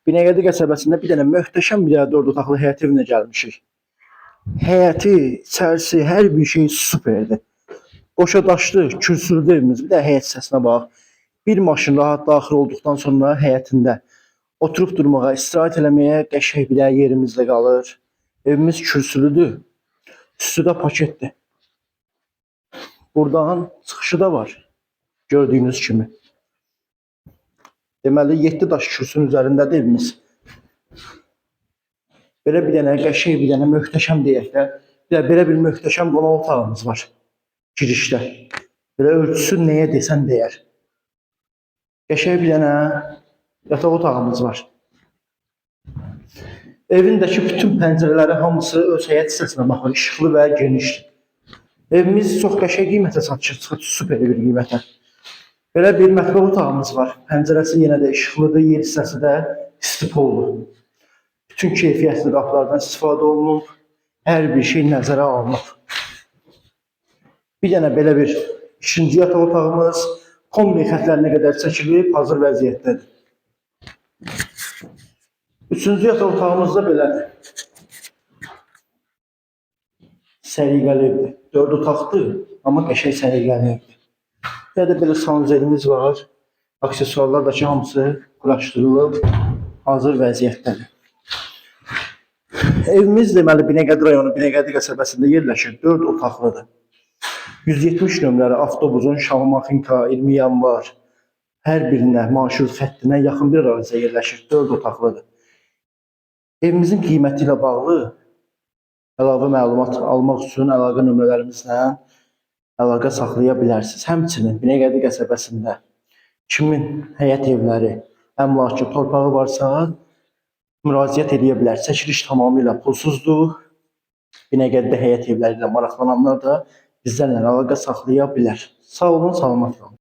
Binəqədi qəsəbəsində bir dənə möhtəşəm bir dənə 4 otaqlı həyət evinə gəlmişik. Həyəti, içərisi, hər bir şey superdir. Qoşa daşlı, kürsülü evimiz. Bir də həyət səsinə bax. Bir maşın rahat daxil olduqdan sonra həyətində oturub durmağa, istirahət eləməyə qəşəng bir dənə yerimiz də qalır. Evimiz kürsülüdür. Üstü də paketdir. Buradan çıxışı da var. Gördüyünüz kimi. Deməli 7 daş kürsünün üzərindədir evimiz. Belə bir dənə qəşəng, bir dənə möhtəşəm deyək də, belə bir möhtəşəm qonaq otağımız var girişdə. Belə ölçüsü nəyə desən deyər. Qəşəng bir dənə yataq otağımız var. Evindəki bütün pəncərələri hamısı öz həyət hissəsinə baxır, işıqlı və genişdir. Evimiz çox qəşəng qiymətə satışa çıxır, super bir qiymətə. Belə bir mətbəx otağımız var. Pəncərəsi yenə də işıqlıdır, yer hissəsi də istipoldur. Bütün keyfiyyətli qapılardan istifadə olunub, hər bir şey nəzərə alınıb. Bir dənə belə bir ikinci yataq otağımız kombi xətlərinə qədər çəkilib, hazır vəziyyətdədir. Üçüncü yataq otağımız da belədir. Səliqəli evdir. 4 otaqdır, amma qəşəng səliqəli evdir. Ya da belə sanuzelimiz var. Aksesuarlar da ki hamısı quraşdırılıb, hazır vəziyyətdədir. Evimiz deməli Binəqədi rayonu Binəqədi qəsəbəsində yerləşir. 4 otaqlıdır. 170 nömrəli avtobusun Şamaxınka, 20 yanvar hər birinə marşrut xəttinə yaxın bir ərazidə yerləşir. 4 otaqlıdır. Evimizin qiyməti ilə bağlı əlavə məlumat almaq üçün əlaqə nömrələrimizlə əlaqə saxlaya bilərsiniz. Həmçinin Binəqədi qəsəbəsində kimin həyət evləri, əmlakı, torpağı varsa müraciət edə bilər. Çəkiliş tamamilə pulsuzdur. Binəqədidə həyət evləri ilə maraqlananlar da bizlərlə əlaqə saxlaya bilər. Sağ olun, salamat qalın.